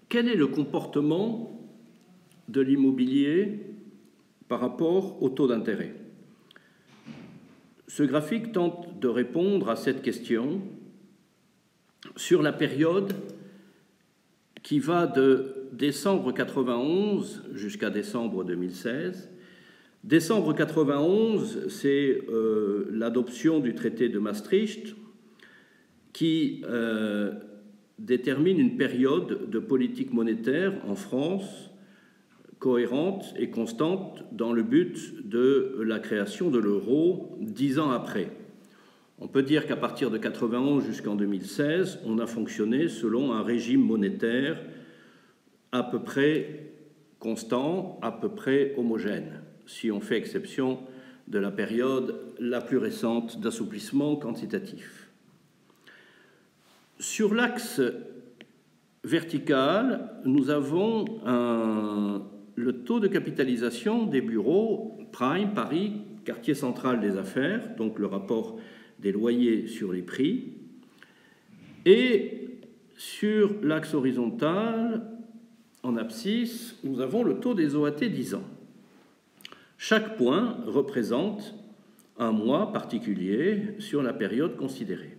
quel est le comportement de l'immobilier par rapport au taux d'intérêt? Ce graphique tente de répondre à cette question sur la période qui va de décembre 91 jusqu'à décembre 2016. Décembre 91, c'est l'adoption du traité de Maastricht qui détermine une période de politique monétaire en France cohérente et constante dans le but de la création de l'euro 10 ans après. On peut dire qu'à partir de 91 jusqu'en 2016, on a fonctionné selon un régime monétaire à peu près constant, à peu près homogène, si on fait exception de la période la plus récente d'assouplissement quantitatif. Sur l'axe vertical, nous avons le taux de capitalisation des bureaux Prime, Paris, quartier central des affaires, donc le rapport des loyers sur les prix. Et sur l'axe horizontal, en abscisse, nous avons le taux des OAT 10 ans. Chaque point représente un mois particulier sur la période considérée.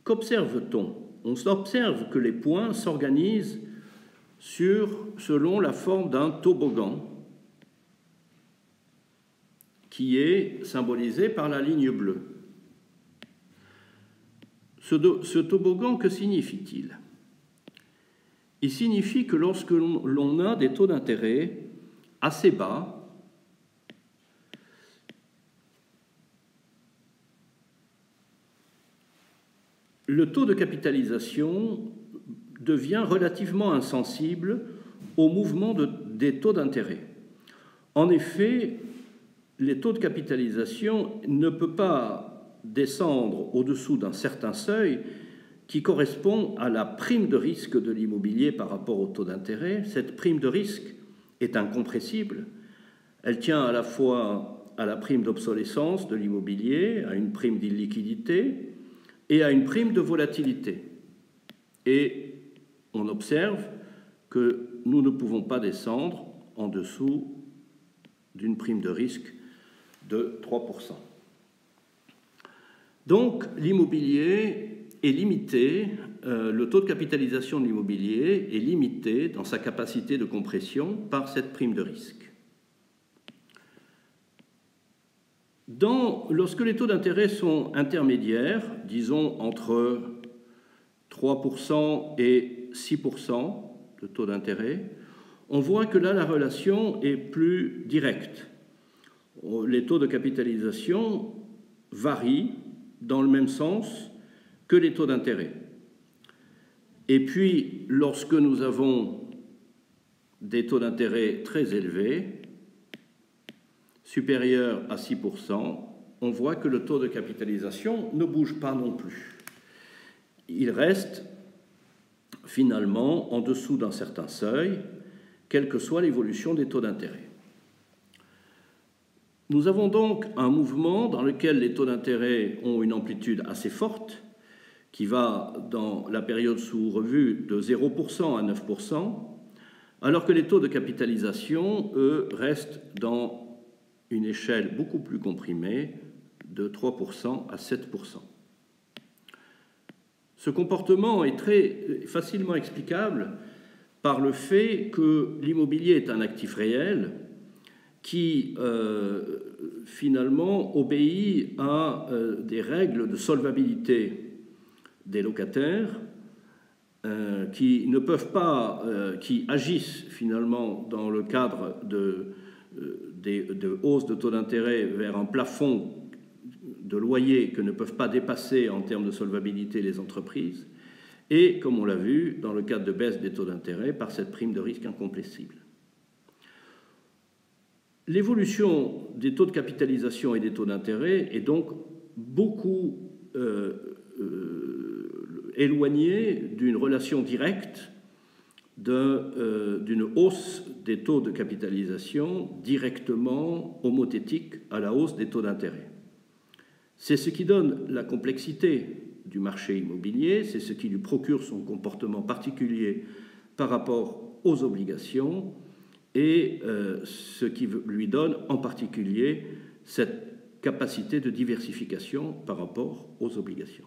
Qu'observe-t-on? On observe que les points s'organisent selon la forme d'un toboggan qui est symbolisé par la ligne bleue. Ce toboggan, que signifie-t-il? Il signifie que lorsque l'on a des taux d'intérêt assez bas, le taux de capitalisation devient relativement insensible au mouvement des taux d'intérêt. En effet, les taux de capitalisation ne peuvent pas descendre au-dessous d'un certain seuil qui correspond à la prime de risque de l'immobilier par rapport au taux d'intérêt. Cette prime de risque est incompressible. Elle tient à la fois à la prime d'obsolescence de l'immobilier, à une prime d'illiquidité et à une prime de volatilité. Et on observe que nous ne pouvons pas descendre en dessous d'une prime de risque de 3%. Donc, l'immobilier est limité, le taux de capitalisation de l'immobilier est limité dans sa capacité de compression par cette prime de risque. Lorsque les taux d'intérêt sont intermédiaires, disons entre 3% et 6% de taux d'intérêt, on voit que là, la relation est plus directe. Les taux de capitalisation varient dans le même sens que les taux d'intérêt. Et puis, lorsque nous avons des taux d'intérêt très élevés, supérieurs à 6%, on voit que le taux de capitalisation ne bouge pas non plus. Il reste finalement en dessous d'un certain seuil, quelle que soit l'évolution des taux d'intérêt. Nous avons donc un mouvement dans lequel les taux d'intérêt ont une amplitude assez forte, qui va dans la période sous revue de 0% à 9%, alors que les taux de capitalisation, eux, restent dans une échelle beaucoup plus comprimée de 3% à 7%. Ce comportement est très facilement explicable par le fait que l'immobilier est un actif réel qui finalement obéit à des règles de solvabilité des locataires qui ne peuvent pas, qui agissent finalement dans le cadre de hausse de taux d'intérêt vers un plafond de loyer que ne peuvent pas dépasser en termes de solvabilité les entreprises, et, comme on l'a vu, dans le cadre de baisse des taux d'intérêt, par cette prime de risque incompressible. L'évolution des taux de capitalisation et des taux d'intérêt est donc beaucoup éloignée d'une relation directe d'une hausse des taux de capitalisation directement homothétique à la hausse des taux d'intérêt. C'est ce qui donne la complexité du du marché immobilier, c'est ce qui lui procure son comportement particulier par rapport aux obligations et ce qui lui donne en particulier cette capacité de diversification par rapport aux obligations.